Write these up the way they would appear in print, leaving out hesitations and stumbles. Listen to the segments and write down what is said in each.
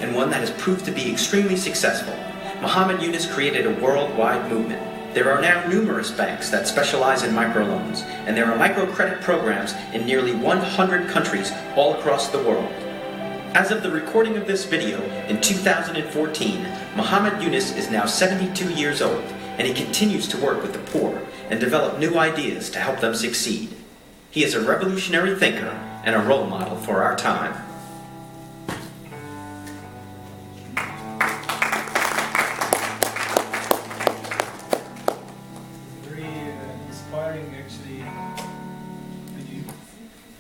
and one that has proved to be extremely successful. Muhammad Yunus created a worldwide movement. There are now numerous banks that specialize in microloans, and there are microcredit programs in nearly 100 countries all across the world. As of the recording of this video in 2014, Muhammad Yunus is now 72 years old, and he continues to work with the poor and develop new ideas to help them succeed. He is a revolutionary thinker and a role model for our time.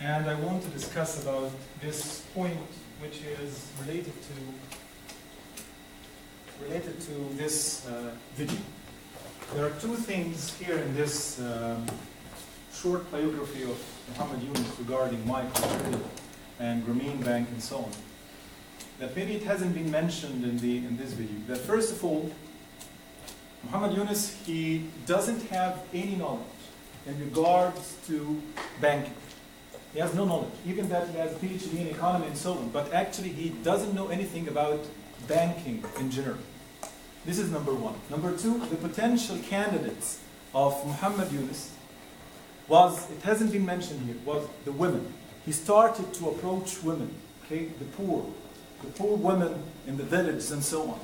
And I want to discuss about this point, which is related to this video. There are two things here in this short biography of Muhammad Yunus regarding microcredit and Grameen Bank and so on, that maybe it hasn't been mentioned in this video. That first of all, Muhammad Yunus, he doesn't have any knowledge in regards to banking. He has no knowledge, even that he has a PhD in economy and so on, but actually he doesn't know anything about banking in general. This is number one. Number two, the potential candidates of Muhammad Yunus was, it hasn't been mentioned here, was the women. He started to approach women, okay, the poor women in the villages and so on.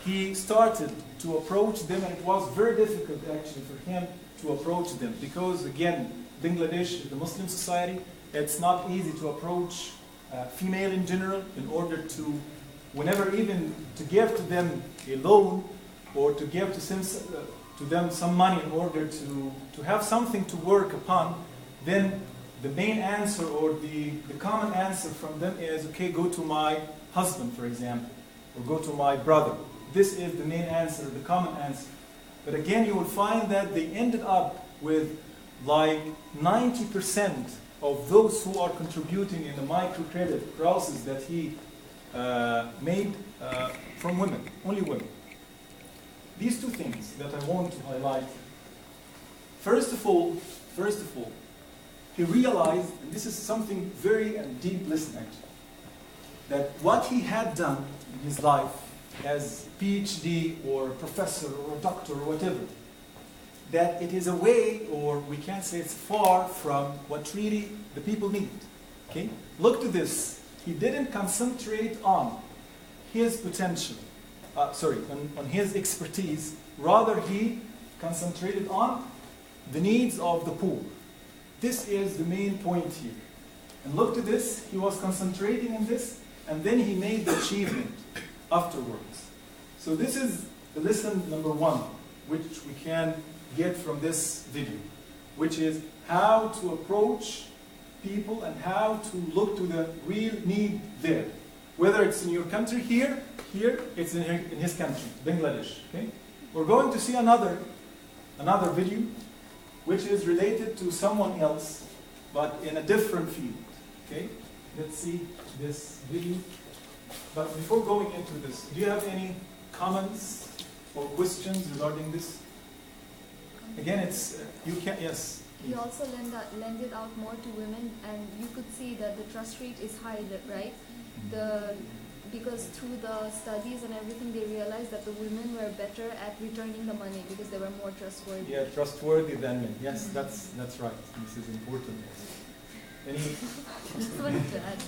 He started to approach them, and it was very difficult actually for him to approach them because, again, Bangladesh, the Muslim society, it's not easy to approach female in general in order to, whenever even to give to them a loan or to give to them some money in order to have something to work upon, then the main answer or the common answer from them is, okay, go to my husband, for example, or go to my brother. This is the main answer, the common answer. But again, you will find that they ended up with like 90% of those who are contributing in the microcredit process that he made from women, only women. These two things that I want to highlight. First of all, he realized, and this is something very deep lesson actually, that what he had done in his life as PhD or professor or a doctor or whatever, that it is a way, or we can't say it's far from what really the people need. Okay? Look to this. He didn't concentrate on his potential, on his expertise. Rather, he concentrated on the needs of the poor. This is the main point here. And look to this. He was concentrating on this, and then he made the achievement afterwards. So this is the lesson number one, which we can get from this video, which is how to approach people and how to look to the real need there. Whether it's in your country here it's in his country, Bangladesh. Okay? We're going to see another video, which is related to someone else, but in a different field. Okay? Let's see this video. But before going into this, do you have any comments or questions regarding this? Again, it's, you can, yes. He also lended out more to women, and you could see that the trust rate is high, right? Because through the studies and everything, they realized that the women were better at returning the money because they were more trustworthy. Yeah, trustworthy than men. Yes, that's right. This is important. Any Just wanted to add.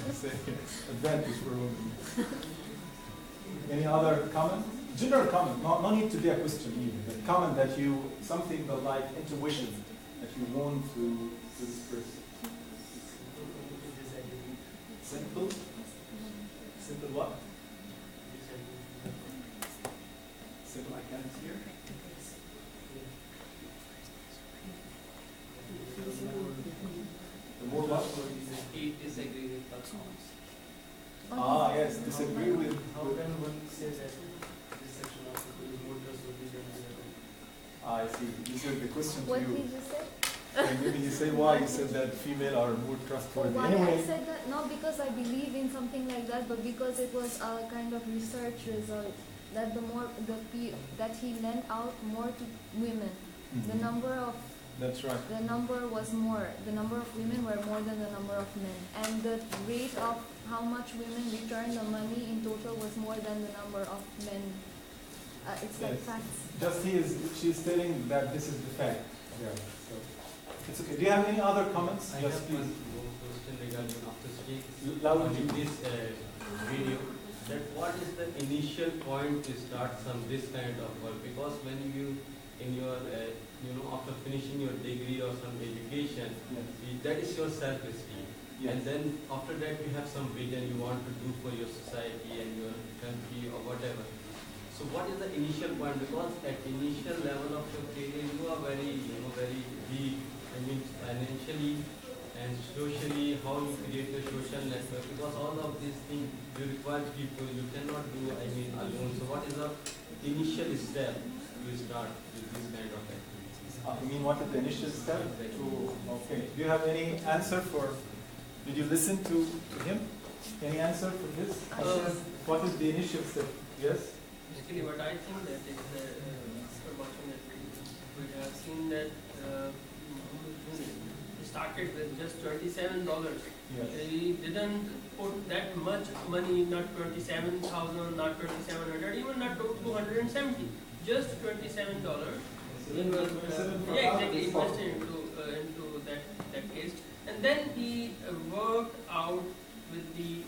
Advantage for women. Any other comment? General comment. No need to be a question even. But comment that you, something that like intuition that you want to express. Simple. Simple what? Simple I can't hear. The more what? Disagree with performance. Ah, yes, disagree with. How can one say that this section of people is more trustworthy than the other? I see. This is the question to What you. did you say? And maybe you say why you said that female are more trustworthy. Why Anyway. I said that, not because I believe in something like that, but because it was a kind of research result that that he lent out more to women. Mm-hmm. The number of That's right. the number was more. The number of women were more than the number of men, and the rate of how much women returned the money in total was more than the number of men. It's like Yes. facts. She's stating that this is the fact. Yeah. So it's okay. Do you have any other comments? I Yes, have please. one question regarding after speaking Loud. in this video. That what is the initial point to start this kind of work? Because when you in your after finishing your degree or some education, Yes. that is your self-esteem. Yes. And then after that you have some vision you want to do for your society and your country or whatever. So what is the initial point? Because at initial level of your career you are very very weak. I mean financially and socially, how you create a social network. Because all of these things you require people. You cannot do alone. So what is the initial step to start with this kind of activities? You mean what is the initial step? Okay. Do you have any answer for? Did you listen to him? Any answer for this? What is the initial step? Yes. Basically, what I think that is after watching that video, we have seen that he started with just $27. Yes. He didn't put that much money, not 27,000, not 2,700, even not 270, just $27. He was exactly invested into that case, and then he worked out with the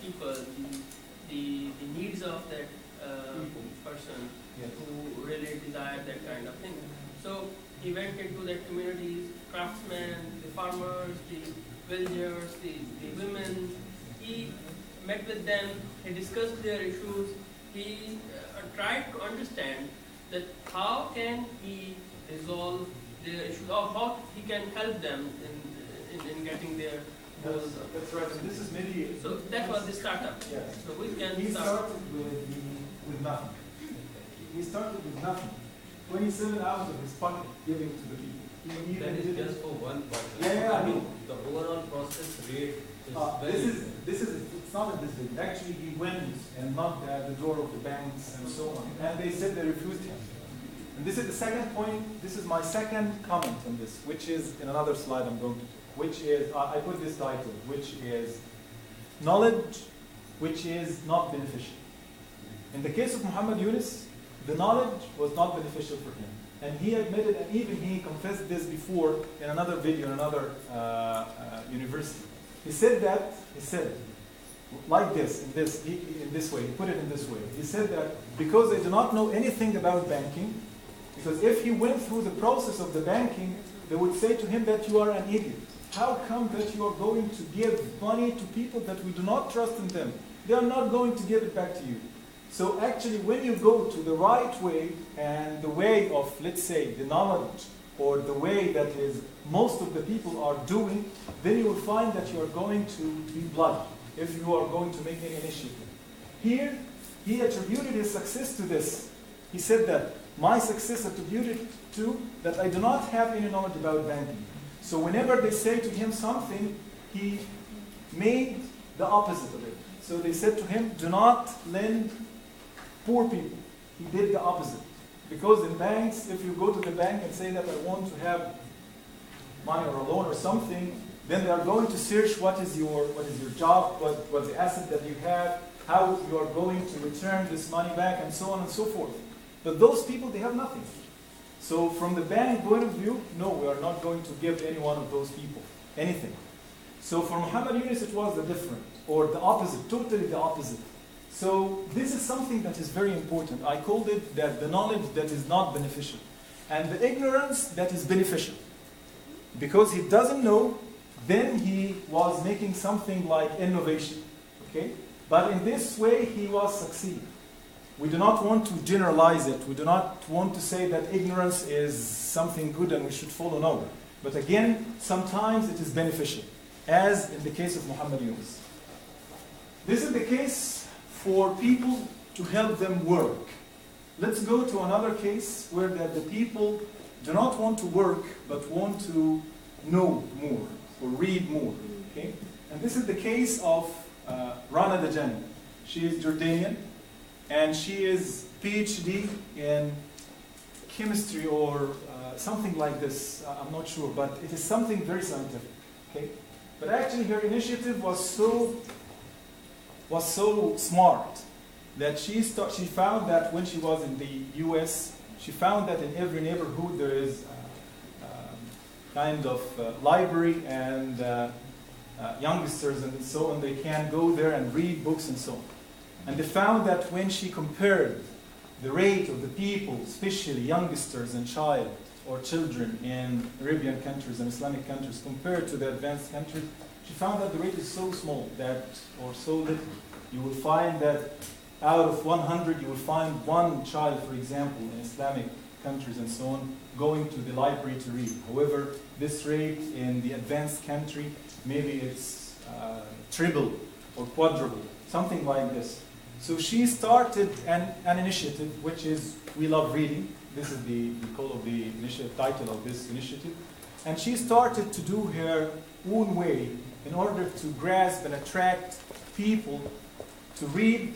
people, the needs of that person who really desired that kind of thing. So he went into the communities, craftsmen, the farmers, the villagers, the women. He met with them, he discussed their issues, he tried to understand that how can he resolve their issues, or how he can help them in getting their goals. That's right. And this is maybe. So that was the startup. Yes. So we can He start. started with nothing. He started with nothing. 27 out of his pocket giving to the people. He That is didn't- just for one person. Yeah, I mean, the overall process rate is very. this is it's not a decision. Actually, he went and knocked at the door of the banks and so on, and they said they refused him. And this is the second point. This is my second comment on this, which is in another slide I'm going to. Which is I put this title, which is knowledge, which is not beneficial. In the case of Muhammad Yunus, the knowledge was not beneficial for him. And he admitted, and even he confessed this before in another video, in another university. He said, like this, in this way, he put it in this way. He said that because they do not know anything about banking, because if he went through the process of the banking, they would say to him that you are an idiot. How come that you are going to give money to people that we do not trust in them? They are not going to give it back to you. So actually, when you go to the right way and the way of, let's say, the knowledge or the way that is most of the people are doing, then you will find that you are going to be bloody if you are going to make any initiative. Here, he attributed his success to this. He said that my success attributed to that I do not have any knowledge about banking. So whenever they say to him something, he made the opposite of it. So they said to him, do not lend poor people. He did the opposite. Because in banks, if you go to the bank and say that I want to have money or a loan or something, then they are going to search what is your job, what the asset that you have, how you are going to return this money back, and so on and so forth. But those people, they have nothing. So from the bank point of view, no, we are not going to give any one of those people anything. So for Muhammad Yunus, it was the different, or the opposite, totally the opposite. So this is something that is very important. I called it that the knowledge that is not beneficial, and the ignorance that is beneficial. Because he doesn't know, then he was making something like innovation. Okay? But in this way, he was succeeding. We do not want to generalize it. We do not want to say that ignorance is something good and we should follow. No. But again, sometimes it is beneficial, as in the case of Muhammad Yunus. This is the case for people to help them work. Let's go to another case where the people do not want to work, but want to know more or read more. Okay? And this is the case of Rana Dajani. She is Jordanian, and she is PhD in chemistry or something like this. I'm not sure, but it is something very scientific. Okay? But actually her initiative was so smart that she found that when she was in the US, she found that in every neighborhood there is kind of library and youngsters and so on, they can go there and read books and so on. And they found that when she compared the rate of the people, especially youngsters and children in Arabian countries and Islamic countries compared to the advanced countries, she found that the rate is so small or so little. You will find that out of 100, you will find one child, for example, in Islamic countries and so on, going to the library to read. However, this rate in the advanced country, maybe it's triple or quadruple, something like this. So she started an initiative, which is We Love Reading. This is the call of the title of this initiative. And she started to do her own way in order to grasp and attract people to read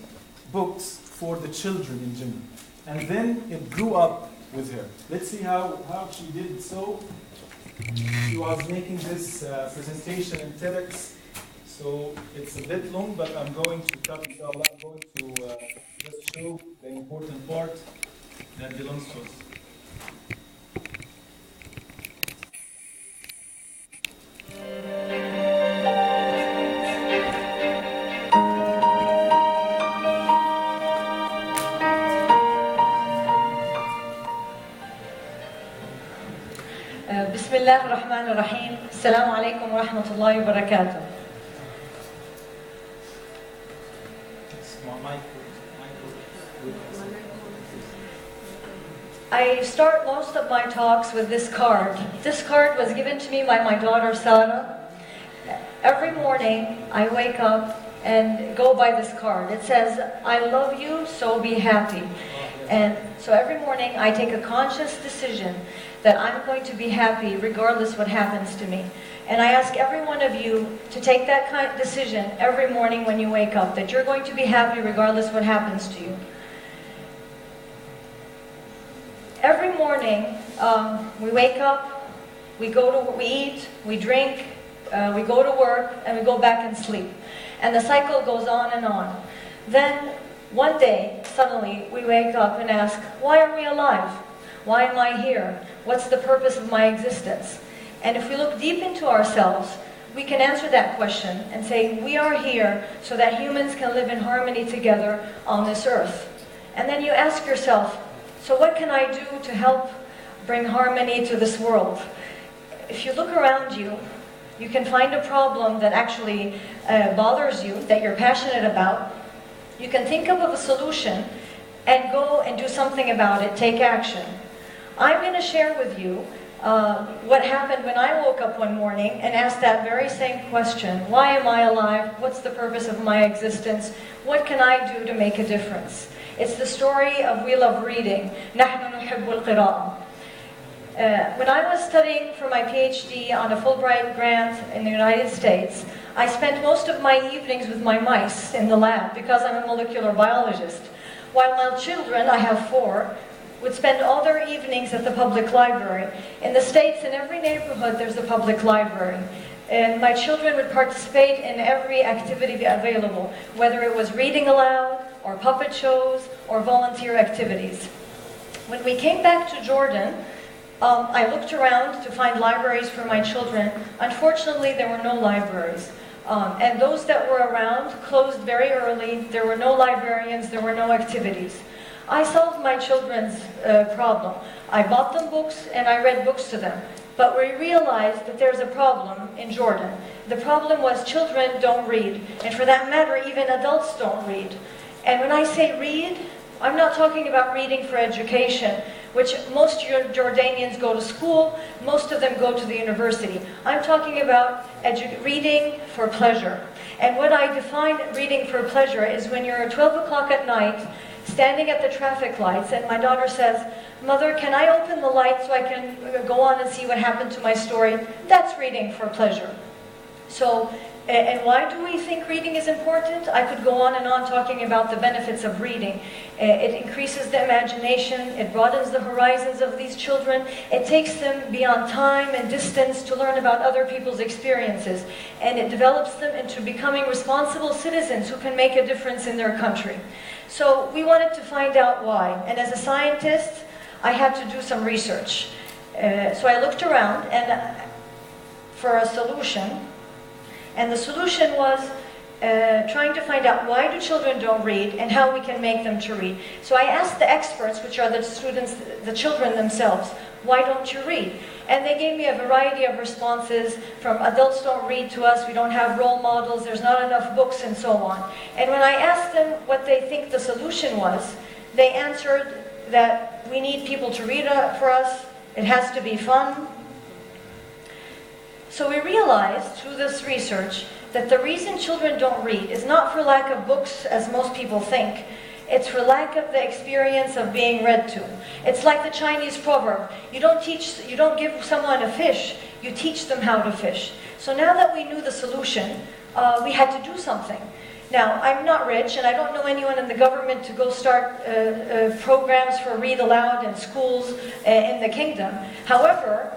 books for the children in general. And then it grew up with her. Let's see how she did so. She was making this presentation in TEDx, so it's a bit long, but I'm going to cut it all. I'm going to just show the important part that belongs to us. بسم الله الرحمن الرحيم. السلام عليكم ورحمة الله وبركاته. I start most of my talks with this card. This card was given to me by my daughter Sarah. Every morning I wake up and go by this card. It says, I love you, so be happy. And so every morning I take a conscious decision that I'm going to be happy regardless what happens to me. And I ask every one of you to take that kind of decision every morning when you wake up, that you're going to be happy regardless what happens to you. Every morning we wake up, we eat, we drink, we go to work, and we go back and sleep. And the cycle goes on and on. Then one day, suddenly, we wake up and ask, why are we alive? Why am I here? What's the purpose of my existence? And if we look deep into ourselves, we can answer that question and say, we are here so that humans can live in harmony together on this earth. And then you ask yourself, so what can I do to help bring harmony to this world? If you look around you, you can find a problem that actually bothers you, that you're passionate about. You can think of a solution and go and do something about it, take action. I'm going to share with you what happened when I woke up one morning and asked that very same question. Why am I alive? What's the purpose of my existence? What can I do to make a difference? It's the story of We Love Reading. نحن نحب القراءة. When I was studying for my PhD on a Fulbright grant in the United States, I spent most of my evenings with my mice in the lab because I'm a molecular biologist. While my children, I have 4, would spend all their evenings at the public library. In the States, in every neighborhood, there's a public library. And my children would participate in every activity available, whether it was reading aloud, or puppet shows, or volunteer activities. When we came back to Jordan, I looked around to find libraries for my children. Unfortunately, there were no libraries. And those that were around closed very early. There were no librarians, there were no activities. I solved my children's problem. I bought them books and I read books to them. But we realized that there's a problem in Jordan. The problem was children don't read. And for that matter, even adults don't read. And when I say read, I'm not talking about reading for education, which most Jordanians go to school, most of them go to the university. I'm talking about reading for pleasure. And what I define reading for pleasure is when you're at 12 o'clock at night, standing at the traffic lights, and my daughter says, Mother, can I open the light so I can go on and see what happened to my story? That's reading for pleasure. So And why do we think reading is important? I could go on and on talking about the benefits of reading. It increases the imagination, it broadens the horizons of these children, it takes them beyond time and distance to learn about other people's experiences, and it develops them into becoming responsible citizens who can make a difference in their country. So we wanted to find out why, and as a scientist, I had to do some research. So I looked around and for a solution, and the solution was trying to find out why do children don't read and how we can make them to read. So I asked the experts, which are the students, the children themselves, why don't you read? And they gave me a variety of responses from adults don't read to us, we don't have role models, there's not enough books, and so on. And when I asked them what they think the solution was, they answered that we need people to read for us, it has to be fun. So we realized through this research that the reason children don't read is not for lack of books, as most people think. It's for lack of the experience of being read to. It's like the Chinese proverb, you don't give someone a fish, you teach them how to fish. So now that we knew the solution, we had to do something. Now, I'm not rich, and I don't know anyone in the government to go start programs for read aloud in schools in the kingdom. However,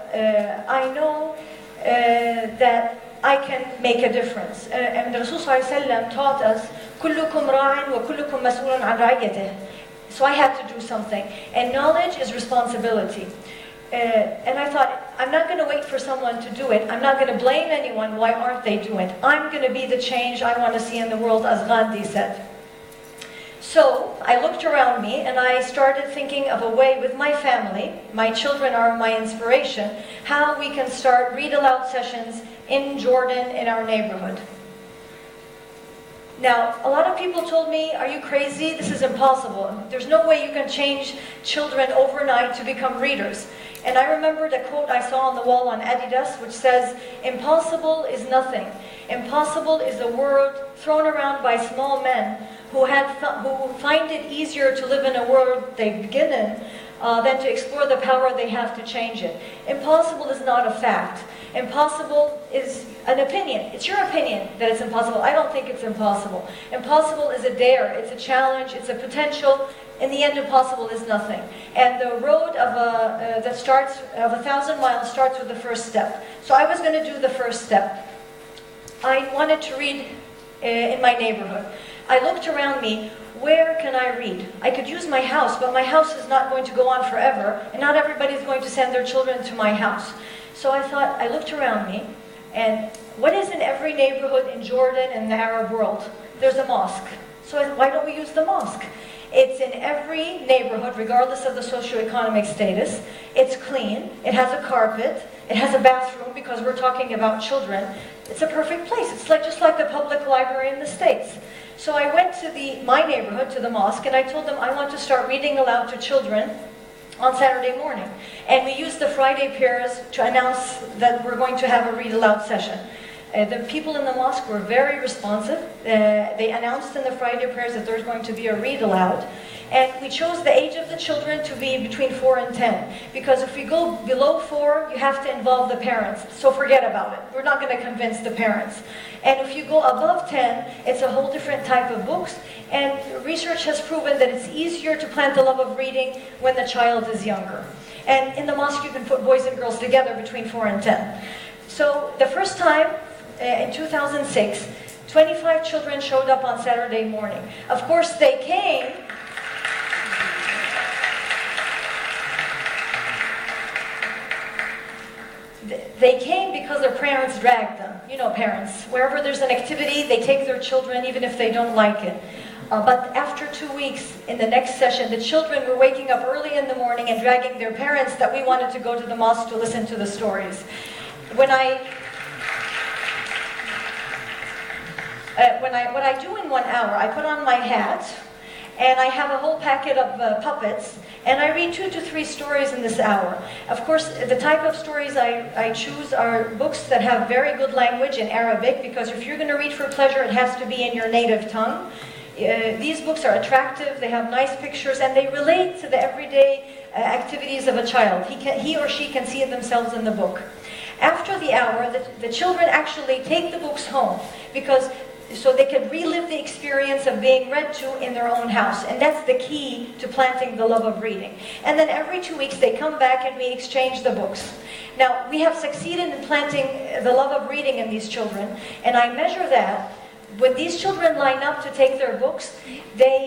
I know that I can make a difference. And Rasul ﷺ taught us, كُلُّكُمْ رَاعٍ وَكُلُّكُمْ مَسْئُولٌ عَنْ رَعِيَّتِهِ. So I had to do something. And knowledge is responsibility. And I thought, I'm not going to wait for someone to do it. I'm not going to blame anyone. Why aren't they doing it? I'm going to be the change I want to see in the world, as Gandhi said. So I looked around me and I started thinking of a way with my family, my children are my inspiration, how we can start read aloud sessions in Jordan in our neighborhood. Now, a lot of people told me, are you crazy? This is impossible. There's no way you can change children overnight to become readers. And I remembered a quote I saw on the wall on Adidas, which says, impossible is nothing. Impossible is a word thrown around by small men who find it easier to live in a world they begin in than to explore the power they have to change it. Impossible is not a fact. Impossible is an opinion. It's your opinion that it's impossible. I don't think it's impossible. Impossible is a dare. It's a challenge. It's a potential. In the end, impossible is nothing. And the road of 1,000 miles starts with the first step. So I was going to do the first step. I wanted to read in my neighborhood. I looked around me, where can I read? I could use my house, but my house is not going to go on forever, and not everybody is going to send their children to my house. So I thought, I looked around me, and what is in every neighborhood in Jordan and the Arab world? There's a mosque. So why don't we use the mosque? It's in every neighborhood, regardless of the socioeconomic status. It's clean, it has a carpet, it has a bathroom, because we're talking about children. It's a perfect place. It's just like the public library in the States. So I went to my neighborhood, to the mosque, and I told them I want to start reading aloud to children on Saturday morning. And we used the Friday prayers to announce that we're going to have a read aloud session. The people in the mosque were very responsive. They announced in the Friday prayers that there's going to be a read aloud. And we chose the age of the children to be between 4 and 10. Because if we go below 4, you have to involve the parents. So forget about it. We're not going to convince the parents. And if you go above 10, it's a whole different type of books. And research has proven that it's easier to plant the love of reading when the child is younger. And in the mosque, you can put boys and girls together between 4 and 10. So the first time, in 2006, 25 children showed up on Saturday morning. Of course, they came. They came because their parents dragged them. You know parents. Wherever there's an activity, they take their children even if they don't like it. But after 2 weeks, in the next session, the children were waking up early in the morning and dragging their parents that we wanted to go to the mosque to listen to the stories. What I do in 1 hour, I put on my hat, and I have a whole packet of puppets, and I read 2 to 3 stories in this hour. Of course, the type of stories I choose are books that have very good language in Arabic, because if you're going to read for pleasure, it has to be in your native tongue. These books are attractive, they have nice pictures, and they relate to the everyday activities of a child. He or she can see themselves in the book. After the hour, the children actually take the books home because so they can relive the experience of being read to in their own house. And that's the key to planting the love of reading. And then every 2 weeks they come back and we exchange the books. Now, we have succeeded in planting the love of reading in these children, and I measure that. When these children line up to take their books, they